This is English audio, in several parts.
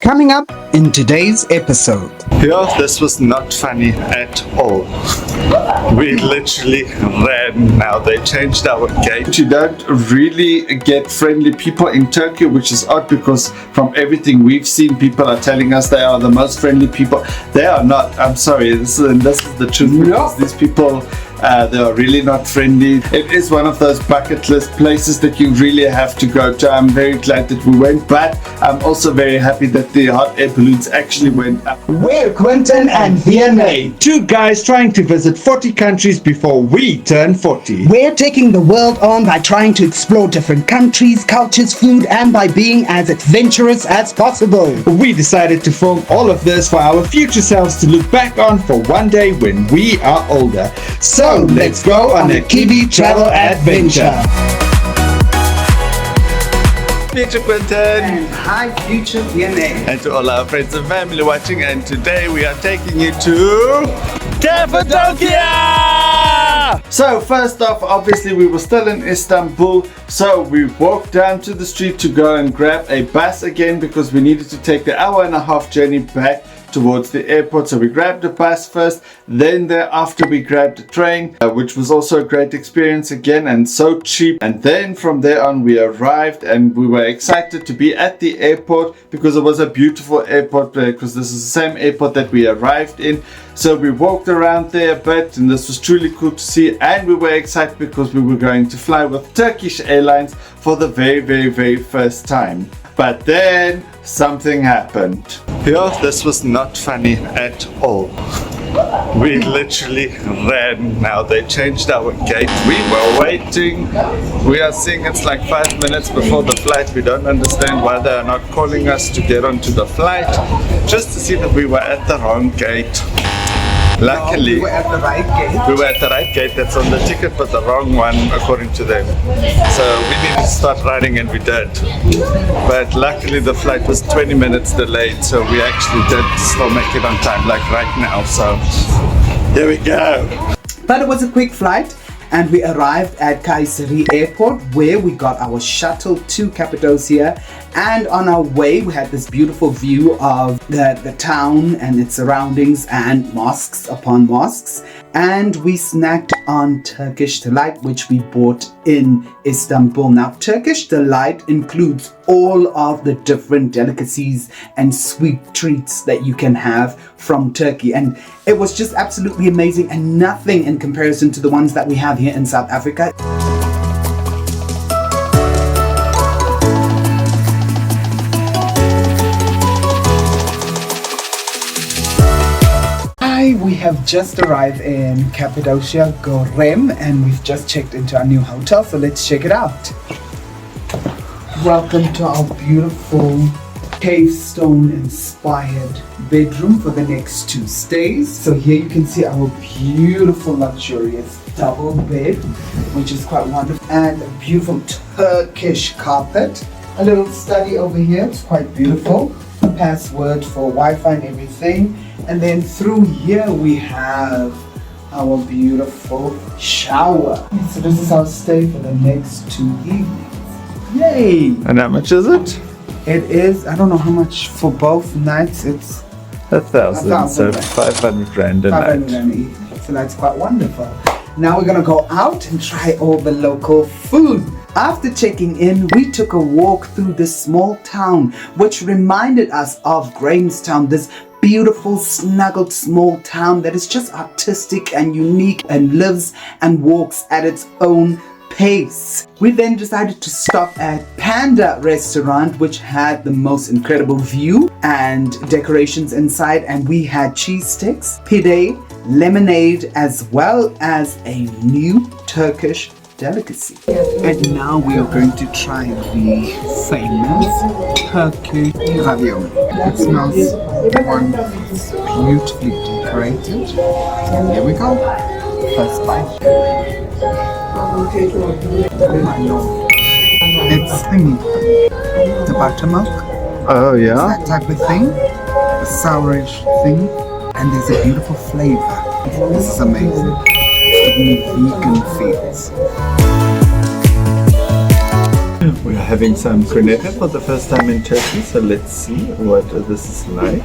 Coming up in today's episode. Yeah, this was not funny at all. We literally ran. Now they changed our gate. You don't really get friendly people in Turkey, which is odd because from everything we've seen, people are telling us they are the most friendly people. They are not. I'm sorry. This is the truth. Because these people, they are really not friendly. It is one of those bucket list places that you really have to go to. I'm very glad that we went, but I'm also very happy that the hot air balloons actually went up. We're Quentin and Vienna, two guys trying to visit 40 countries before we turn 40. We're taking the world on by trying to explore different countries, cultures, food, and by being as adventurous as possible. We decided to film all of this for our future selves to look back on for one day when we are older. So let's go on a Kiwi travel adventure. Future Quentin. And hi, future Vienna. And to all our friends and family watching, and today we are taking you to Cappadocia! So first off, obviously we were still in Istanbul, so we walked down to the street to go and grab a bus again because we needed to take the hour-and-a-half journey back towards the airport. So we grabbed the bus first, then thereafter we grabbed the train, which was also a great experience again and so cheap. And then from there on we arrived and we were excited to be at the airport because it was a beautiful airport because this is the same airport that we arrived in. So we walked around there a bit and this was truly cool to see, and we were excited because we were going to fly with Turkish Airlines for the very first time. But then something happened. Yeah, this was not funny at all. We literally ran. Now they changed our gate. We were waiting. We are seeing it's like 5 minutes before the flight. We don't understand why they are not calling us to get onto the flight, just to see that we were at the wrong gate. Luckily, we were at the right gate. We were at the right gate that's on the ticket, but the wrong one according to them. So we needed to start riding and we did. But luckily the flight was 20 minutes delayed, so we actually did still make it on time, like right now. So here we go. But it was a quick flight, and we arrived at Kayseri Airport where we got our shuttle to Cappadocia. And on our way we had this beautiful view of the town and its surroundings and mosques upon mosques. And we snacked on Turkish delight, which we bought in Istanbul. Now Turkish delight includes all of the different delicacies and sweet treats that you can have from Turkey, and it was just absolutely amazing and nothing in comparison to the ones that we have here in South Africa. We have just arrived in Cappadocia, Göreme, and we've just checked into our new hotel, so let's check it out. Welcome to our beautiful cave stone inspired bedroom for the next 2 stays. So here you can see our beautiful luxurious double bed, which is quite wonderful, and a beautiful Turkish carpet. A little study over here, it's quite beautiful. A password for Wi-Fi and everything. And then through here we have our beautiful shower. So this is our stay for the next 2 evenings. Yay! And how much is it? It is, I don't know how much for both nights. It's 1,000, so 500 rand a 500 night. rand each. So that's quite wonderful. Now we're gonna go out and try all the local food. After checking in, we took a walk through this small town, which reminded us of Grahamstown, this beautiful, snuggled small town that is just artistic and unique and lives and walks at its own pace. We then decided to stop at Panda restaurant, which had the most incredible view and decorations inside, and we had cheese sticks, pide, lemonade, as well as a new Turkish delicacy. And now we are going to try the famous Turkish ravioli. It smells wonderful. It's beautifully decorated. And here we go. First bite. It's thingy. The buttermilk. Oh yeah? That type of thing. The sourish thing. And there's a beautiful flavor. This is amazing. It's giving me vegan feels. We're having some kunefe for the first time in Turkey, so let's see what this is like.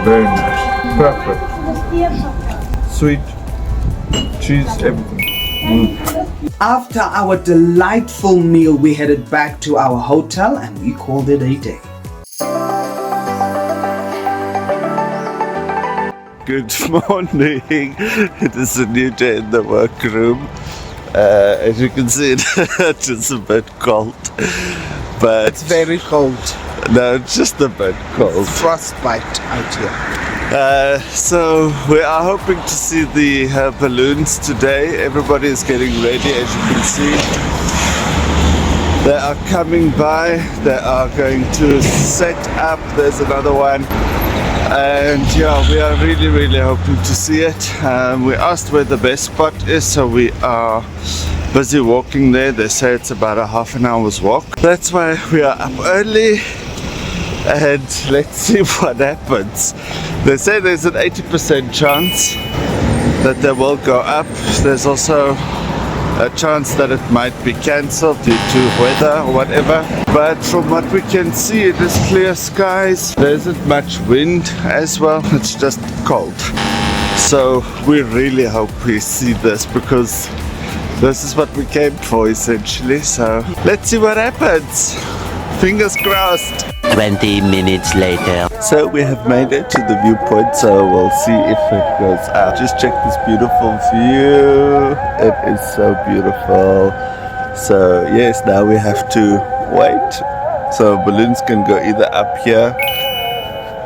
Very nice. Perfect. Sweet. Cheese, everything. After our delightful meal, we headed back to our hotel and we called it a day. Good morning. It is a new day in the workroom. As you can see, it is a bit cold. But It's very cold. no, it's just a bit cold. Frostbite out here. So we are hoping to see the balloons today. Everybody is getting ready, as you can see. They are coming by. They are going to set up. There's another one. And yeah, we are really hoping to see it. We asked where the best spot is, so we are busy walking there. They say it's about a half an hour's walk. That's why we are up early. And let's see what happens. They say there's an 80% chance that they will go up. There's also a chance that it might be cancelled due to weather or whatever. But from what we can see, it is clear skies. There isn't much wind as well. It's just cold. So we really hope we see this, because this is what we came for essentially. So let's see what happens. Fingers crossed. 20 minutes later. So we have made it to the viewpoint, so we'll see if it goes up. Just check this beautiful view. It is so beautiful. So yes, now we have to wait. So balloons can go either up here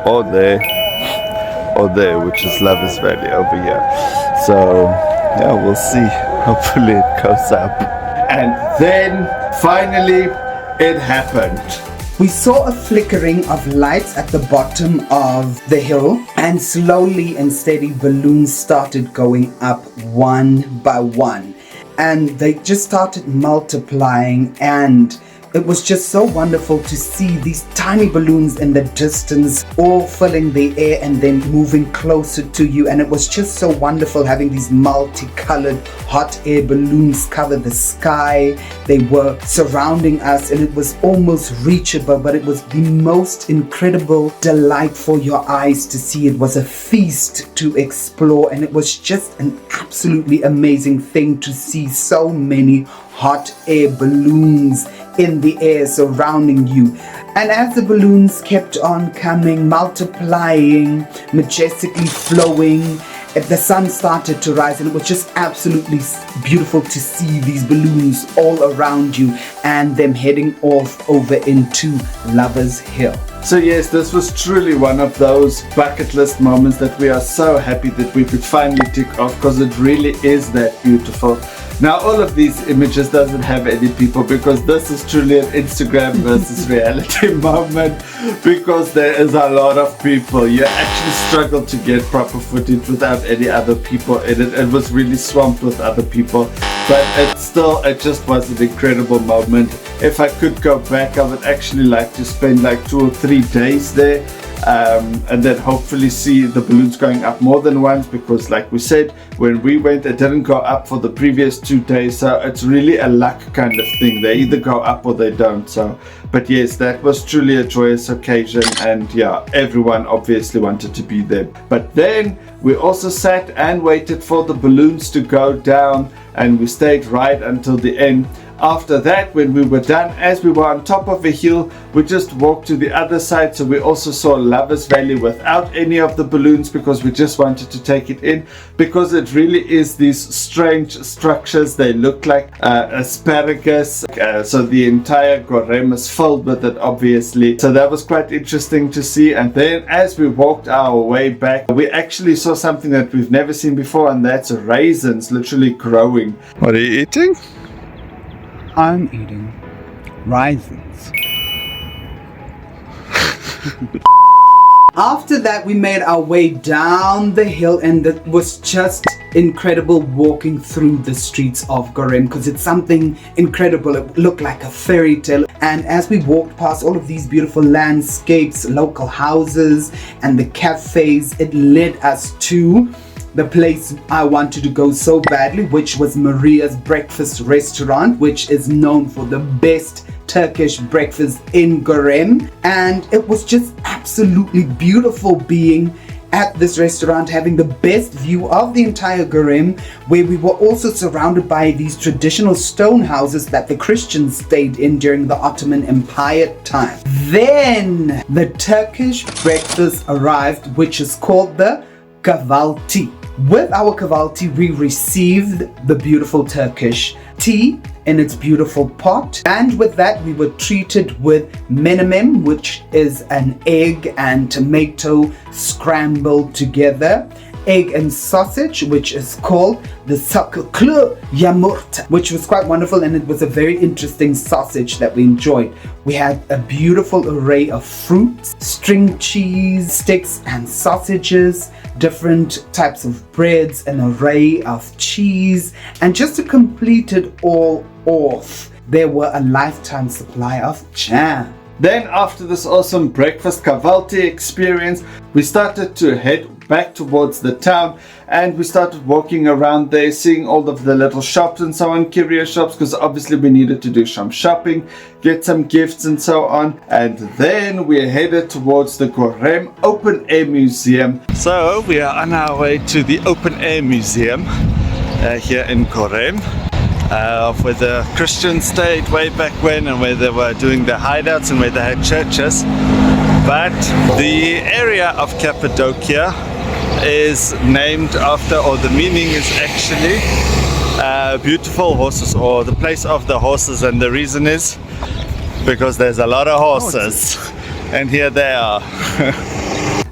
or there, which is Lovers Valley over here. So yeah, we'll see. Hopefully it goes up. And then finally it happened. We saw a flickering of lights at the bottom of the hill, and slowly and steady balloons started going up one by one, and they just started multiplying, and it was just so wonderful to see these tiny balloons in the distance all filling the air and then moving closer to you. And it was just so wonderful having these multicolored hot air balloons cover the sky. They were surrounding us and it was almost reachable, but it was the most incredible delight for your eyes to see. It was a feast to explore, and it was just an absolutely amazing thing to see so many hot air balloons in the air surrounding you. And as the balloons kept on coming, multiplying, majestically flowing, the sun started to rise, and it was just absolutely beautiful to see these balloons all around you and them heading off over into Lovers Hill. So yes, this was truly one of those bucket list moments that we are so happy that we could finally tick off, because it really is that beautiful. Now all of these images doesn't have any people, because this is truly an Instagram versus reality moment, because there is a lot of people. You actually struggle to get proper footage without any other people in it. It was really swamped with other people, but it just was an incredible moment. If I could go back, I would actually like to spend like 2 or 3 days there. And then hopefully see the balloons going up more than once, because like we said, when we went, it didn't go up for the previous 2 days, so it's really a luck kind of thing. They either go up or they don't. So but yes, that was truly a joyous occasion, and yeah, everyone obviously wanted to be there. But then we also sat and waited for the balloons to go down, and we stayed right until the end. After that, when we were done, as we were on top of a hill, we just walked to the other side, so we also saw Lovers Valley without any of the balloons, because we just wanted to take it in, because it really is these strange structures. They look like asparagus, so the entire Göreme is filled with it, obviously. So that was quite interesting to see. And then as we walked our way back, we actually saw something that we've never seen before, and that's raisins literally growing. What are you eating? I'm eating raisins. After that, we made our way down the hill, and it was just incredible walking through the streets of Göreme, because it's something incredible. It looked like a fairy tale. And as we walked past all of these beautiful landscapes, local houses, and the cafes, it led us to the place I wanted to go so badly, which was Maria's Breakfast Restaurant, which is known for the best Turkish breakfast in Göreme. And it was just absolutely beautiful being at this restaurant, having the best view of the entire Göreme, where we were also surrounded by these traditional stone houses that the Christians stayed in during the Ottoman Empire time. Then the Turkish breakfast arrived, which is called the kahvaltı. With our kahvaltı, we received the beautiful Turkish tea in its beautiful pot, and with that we were treated with menemem, which is an egg and tomato scrambled together, egg and sausage, which is called the sakıklı yumurta, which was quite wonderful, and it was a very interesting sausage that we enjoyed. We had a beautiful array of fruits, string cheese, sticks and sausages, different types of breads, an array of cheese, and just to complete it all off, there were a lifetime supply of jam. Then after this awesome breakfast kahvaltı experience, we started to head back towards the town, and we started walking around there, seeing all of the little shops and so on, curio shops, because obviously we needed to do some shopping, get some gifts and so on. And then we headed towards the Göreme Open Air Museum. So we are on our way to the Open Air Museum here in Göreme. Where the Christians stayed way back when, and where they were doing their hideouts and where they had churches. But the area of Cappadocia is named after, or the meaning is actually beautiful horses, or the place of the horses, and the reason is because there's a lot of horses. And here they are.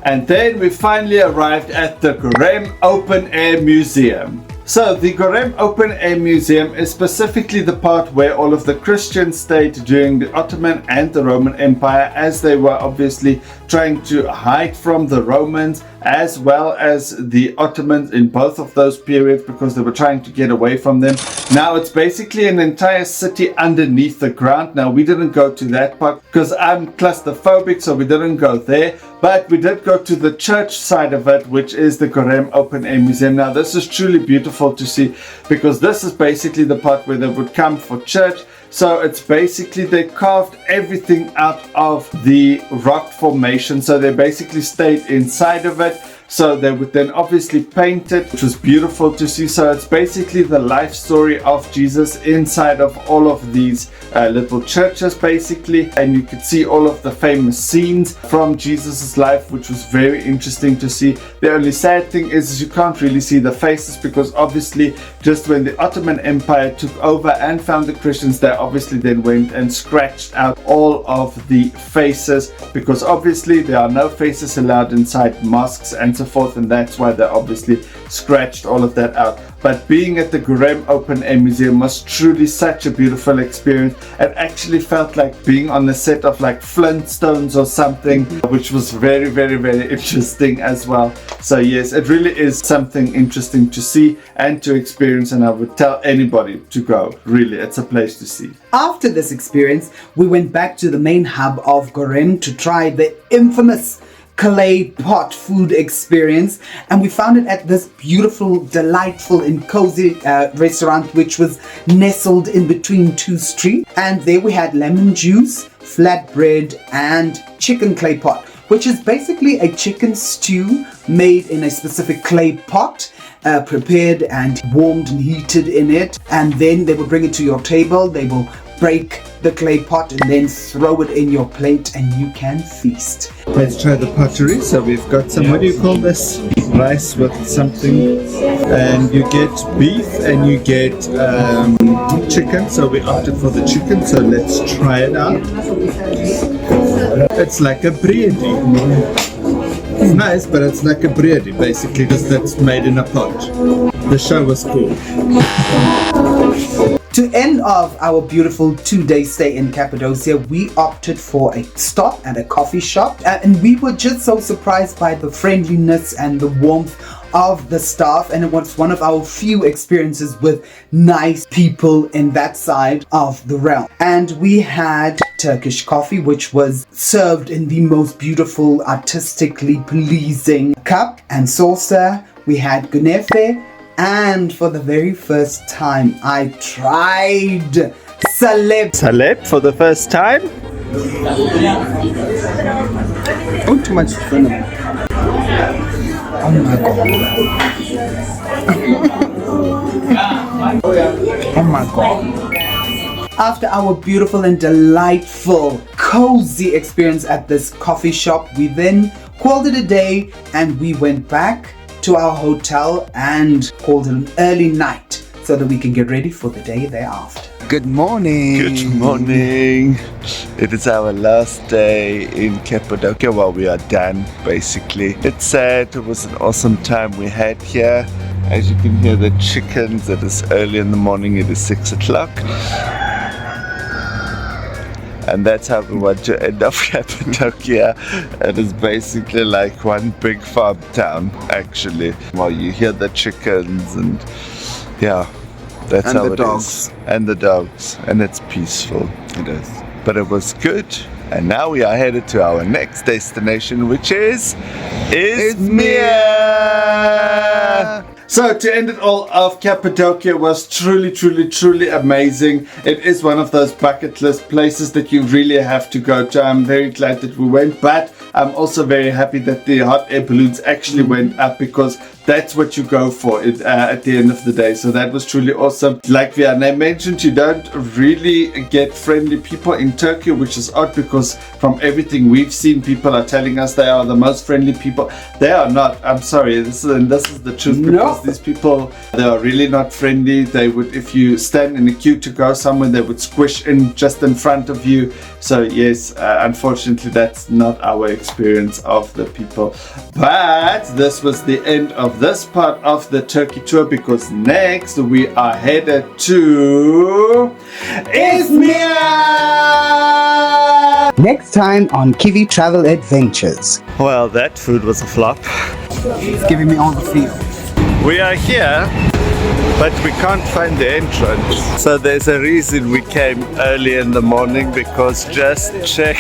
And then we finally arrived at the Göreme Open Air Museum. So the Göreme Open Air Museum is specifically the part where all of the Christians stayed during the Ottoman and the Roman Empire, as they were obviously trying to hide from the Romans as well as the Ottomans in both of those periods, because they were trying to get away from them. Now it's basically an entire city underneath the ground. Now we didn't go to that part because I'm claustrophobic, so we didn't go there, but we did go to the church side of it, which is the Göreme Open Air Museum. Now this is truly beautiful to see, because this is basically the part where they would come for church. So it's basically they carved everything out of the rock formation, so they basically stayed inside of it. So they would then obviously paint it, which was beautiful to see. So it's basically the life story of Jesus inside of all of these little churches basically, and you could see all of the famous scenes from Jesus's life, which was very interesting to see. The only sad thing is you can't really see the faces, because obviously just when the Ottoman Empire took over and found the Christians, they obviously then went and scratched out all of the faces, because obviously there are no faces allowed inside mosques and so forth, and that's why they obviously scratched all of that out. But being at the Göreme Open Air Museum was truly such a beautiful experience. It actually felt like being on the set of like Flintstones or something, which was very, very, very interesting as well. So yes, it really is something interesting to see and to experience, and I would tell anybody to go. Really, it's a place to see. After this experience, we went back to the main hub of Göreme to try the infamous clay pot food experience, and we found it at this beautiful, delightful and cozy restaurant, which was nestled in between two streets. And there we had lemon juice, flatbread and chicken clay pot, which is basically a chicken stew made in a specific clay pot, prepared and warmed and heated in it, and then they will bring it to your table. They will break the clay pot and then throw it in your plate, and you can feast. Let's try the pottery. So we've got some, what do you call this? Rice with something, and you get beef and you get chicken. So we opted for the chicken, so let's try it out. It's like a biryani. It's nice, but it's like a biryani basically, because that's made in a pot. The show was cool. To end off our beautiful 2-day stay in Cappadocia, we opted for a stop at a coffee shop, and we were just so surprised by the friendliness and the warmth of the staff, and it was one of our few experiences with nice people in that side of the realm. And we had Turkish coffee, which was served in the most beautiful, artistically pleasing cup and saucer, we had kunefe, and for the very first time I tried salep. Salep for the first time? Oh, too much cinnamon. Oh my god. Oh my god. After our beautiful and delightful, cozy experience at this coffee shop, we then called it a day and we went back to our hotel and called it an early night so that we can get ready for the day thereafter. Good morning. Good morning. It is our last day in Cappadocia. Well, we are done basically. It's sad. It was an awesome time we had here. As you can hear the chickens, it is early in the morning. It is 6 o'clock. And that's how we want to end up Cappadocia. It is basically like one big farm town, actually. Well, you hear the chickens and yeah, that's And how the it dogs. is. And the dogs. And it's peaceful. It is. But it was good. And now we are headed to our next destination, which is Izmir. So to end it all off, Cappadocia was truly amazing. It is one of those bucket list places that you really have to go to. I'm very glad that we went, but I'm also very happy that the hot air balloons actually went up, because that's what you go for at the end of the day. So that was truly awesome. Like Vianney mentioned, you don't really get friendly people in Turkey, which is odd, because from everything we've seen, people are telling us they are the most friendly people. They are not. I'm sorry. This is the truth. Because these people, they are really not friendly. They would, if you stand in a queue to go somewhere, they would squish in just in front of you. So yes, unfortunately, that's not our experience of the people. But this was the end of this part of the Turkey tour, because next we are headed to Izmir. Next time on Kiwi Travel Adventures. Well, that food was a flop. It's giving me all the feels. We are here, but we can't find the entrance. So there's a reason we came early in the morning, because just check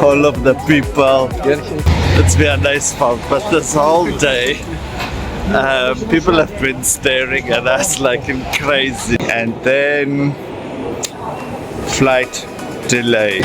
all of the people. It's been a nice fault, but this whole day people have been staring at us like crazy. And then flight delay.